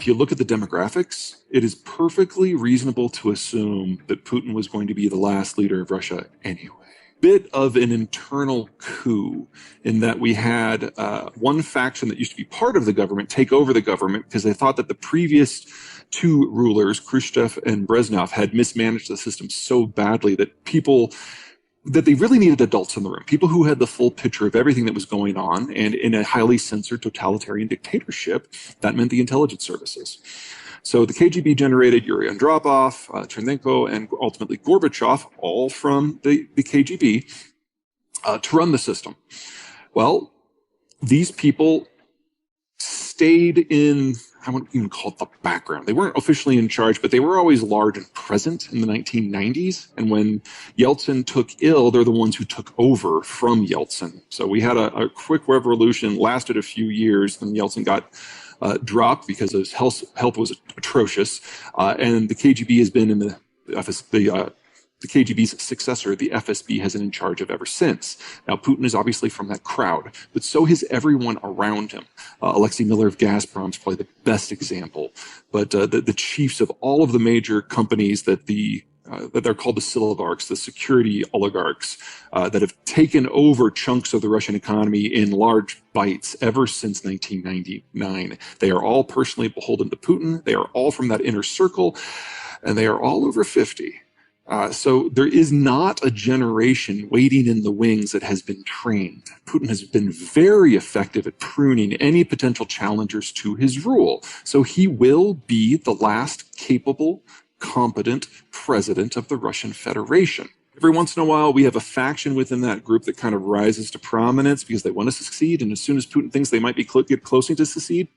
If you look at the demographics, it is perfectly reasonable to assume that Putin was going to be the last leader of Russia anyway. Bit of an internal coup in that we had one faction that used to be part of the government take over the government because they thought that the previous two rulers, Khrushchev and Brezhnev, had mismanaged the system so badly that they really needed adults in the room, people who had the full picture of everything that was going on. And in a highly censored totalitarian dictatorship, that meant the intelligence services. So the KGB generated Yuri Andropov, Chernenko, and ultimately Gorbachev, all from the KGB, to run the system. Well, these people stayed in, I wouldn't even call it the background. They weren't officially in charge, but they were always large and present in the 1990s. And when Yeltsin took ill, they're the ones who took over from Yeltsin. So we had a quick revolution, lasted a few years, then Yeltsin got dropped because his health was atrocious. And the KGB has been in the KGB's successor, the FSB, has been in charge of ever since. Now, Putin is obviously from that crowd, but so has everyone around him. Alexei Miller of Gazprom is probably the best example. But the chiefs of all of the major companies that they're called the Silivarchs, the security oligarchs, that have taken over chunks of the Russian economy in large bites ever since 1999. They are all personally beholden to Putin. They are all from that inner circle, and they are all over 50. So there is not a generation waiting in the wings that has been trained. Putin has been very effective at pruning any potential challengers to his rule. So he will be the last capable, competent president of the Russian Federation. Every once in a while, we have a faction within that group that kind of rises to prominence because they want to succeed. And as soon as Putin thinks they might be get closer to succeed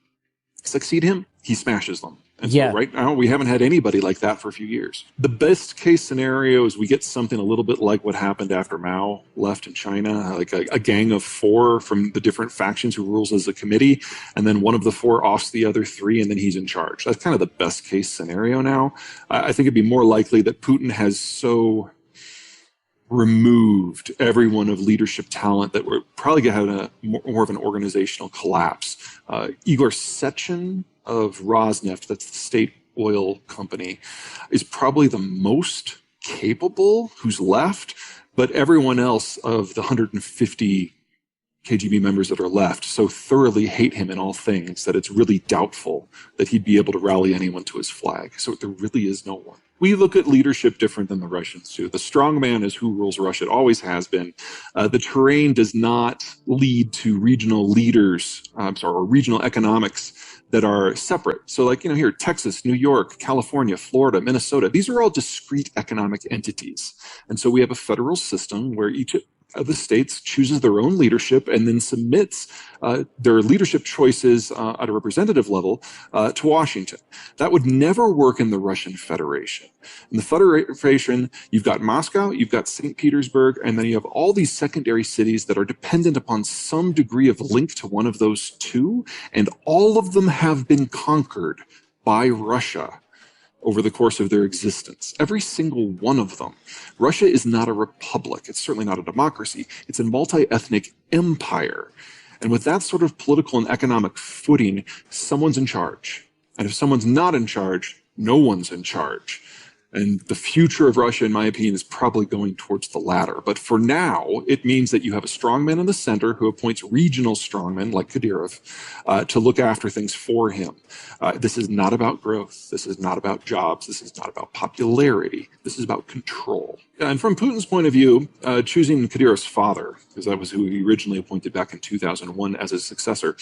him, he smashes them. And so right now, we haven't had anybody like that for a few years. The best case scenario is we get something a little bit like what happened after Mao left in China, like a gang of 4 from the different factions who rules as a committee, and then one of the 4 offs the other 3, and then he's in charge. That's kind of the best case scenario now. I think it'd be more likely that Putin has so removed everyone of leadership talent that we're probably going to have more of an organizational collapse. Igor Sechin of Rosneft, that's the state oil company, is probably the most capable who's left, but everyone else of the 150 KGB members that are left so thoroughly hate him in all things that it's really doubtful that he'd be able to rally anyone to his flag. So there really is no one. We look at leadership different than the Russians do. The strong man is who rules Russia. It always has been. The terrain does not lead to regional leaders, or regional economics that are separate. So like, here, Texas, New York, California, Florida, Minnesota, these are all discrete economic entities. And so we have a federal system where each of the states chooses their own leadership and then submits their leadership choices at a representative level to Washington. That would never work in the Russian Federation. In the Federation, you've got Moscow, you've got St. Petersburg, and then you have all these secondary cities that are dependent upon some degree of link to one of those two, and all of them have been conquered by Russia over the course of their existence. Every single one of them. Russia is not a republic. It's certainly not a democracy. It's a multi-ethnic empire. And with that sort of political and economic footing, someone's in charge. And if someone's not in charge, no one's in charge. And the future of Russia, in my opinion, is probably going towards the latter. But for now, it means that you have a strongman in the center who appoints regional strongmen like Kadyrov to look after things for him. This is not about growth. This is not about jobs. This is not about popularity. This is about control. And from Putin's point of view, choosing Kadyrov's father, because that was who he originally appointed back in 2001 as his successor,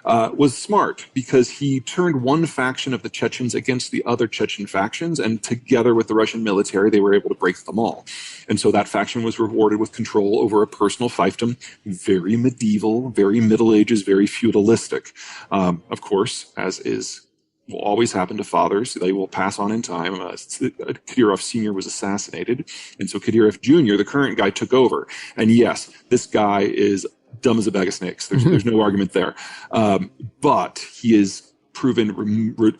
was smart because he turned one faction of the Chechens against the other Chechen factions, and together with the Russian military, they were able to break them all. And so that faction was rewarded with control over a personal fiefdom, very medieval, very Middle Ages, very feudalistic. Of course, as will always happen to fathers, they will pass on in time. Kadyrov Sr. was assassinated, and so Kadyrov Jr., the current guy, took over. And yes, this guy is dumb as a bag of snakes. There's no argument there. But he is proven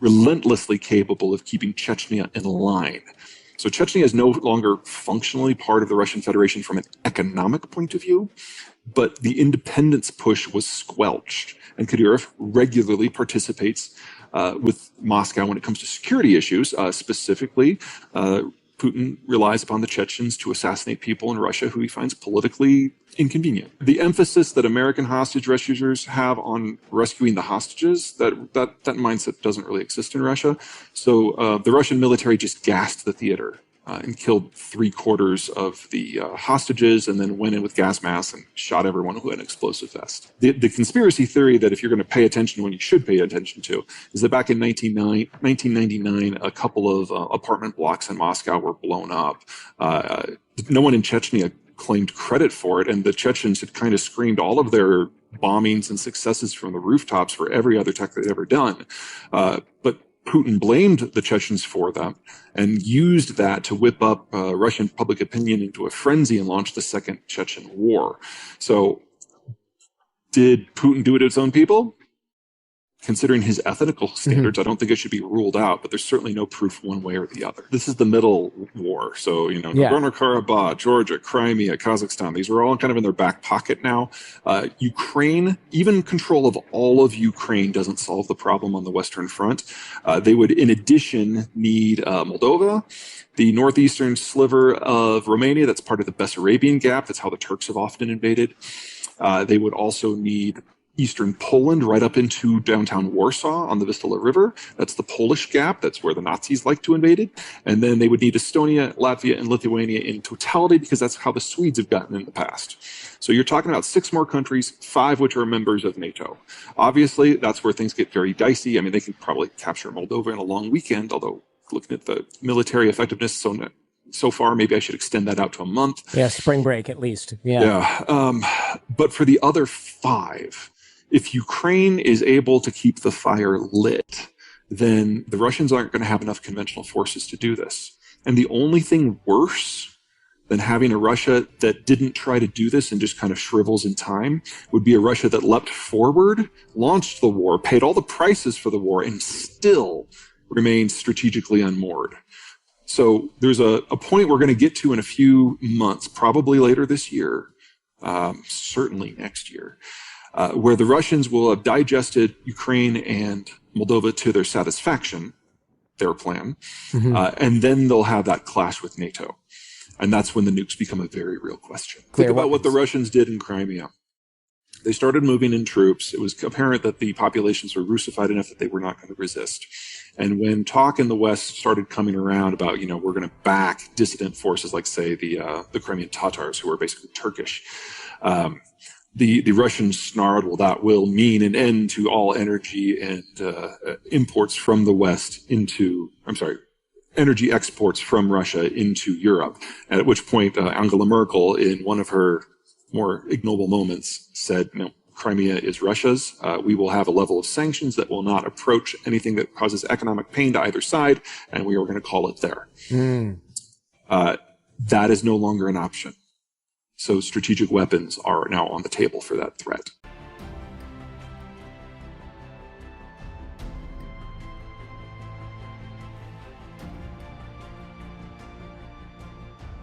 relentlessly capable of keeping Chechnya in line. So Chechnya is no longer functionally part of the Russian Federation from an economic point of view, but the independence push was squelched, and Kadyrov regularly participates with Moscow when it comes to security issues. Specifically, Putin relies upon the Chechens to assassinate people in Russia who he finds politically inconvenient. The emphasis that American hostage rescuers have on rescuing the hostages, that mindset doesn't really exist in Russia. So the Russian military just gassed the theater and killed 3/4 of the hostages, and then went in with gas masks and shot everyone who had an explosive vest. The conspiracy theory that if you're going to pay attention when you should pay attention to is that back in 1999, a couple of apartment blocks in Moscow were blown up. No one in Chechnya claimed credit for it, and the Chechens had kind of screamed all of their bombings and successes from the rooftops for every other tech they'd ever done. But Putin blamed the Chechens for them and used that to whip up Russian public opinion into a frenzy and launch the Second Chechen War. So did Putin do it to his own people? Considering his ethical standards, I don't think it should be ruled out, but there's certainly no proof one way or the other. This is the middle war. So, Nagorno-Karabakh, Georgia, Crimea, Kazakhstan, these are all kind of in their back pocket now. Ukraine, even control of all of Ukraine doesn't solve the problem on the Western Front. They would, in addition, need Moldova, the northeastern sliver of Romania, that's part of the Bessarabian Gap. That's how the Turks have often invaded. They would also need eastern Poland right up into downtown Warsaw on the Vistula River. That's the Polish Gap. That's where the Nazis like to invade it. And then they would need Estonia, Latvia, and Lithuania in totality because that's how the Swedes have gotten in the past. So you're talking about 6 more countries, 5 which are members of NATO. Obviously, that's where things get very dicey. I mean, they could probably capture Moldova in a long weekend, although looking at the military effectiveness so far, maybe I should extend that out to a month. Yeah, spring break at least. But for the other 5, if Ukraine is able to keep the fire lit, then the Russians aren't going to have enough conventional forces to do this. And the only thing worse than having a Russia that didn't try to do this and just kind of shrivels in time would be a Russia that leapt forward, launched the war, paid all the prices for the war, and still remains strategically unmoored. So there's a point we're going to get to in a few months, probably later this year, certainly next year, where the Russians will have digested Ukraine and Moldova to their satisfaction, their plan, and then they'll have that clash with NATO. And that's when the nukes become a very real question. Think about what the Russians did in Crimea. They started moving in troops. It was apparent that the populations were Russified enough that they were not going to resist. And when talk in the West started coming around about, we're going to back dissident forces like, say, the Crimean Tatars, who are basically Turkish, the Russians snarled, well, that will mean an end to all energy and imports from the West energy exports from Russia into Europe. And at which point Angela Merkel, in one of her more ignoble moments, said, no, Crimea is Russia's. We will have a level of sanctions that will not approach anything that causes economic pain to either side, and we are going to call it there. That is no longer an option. So strategic weapons are now on the table for that threat.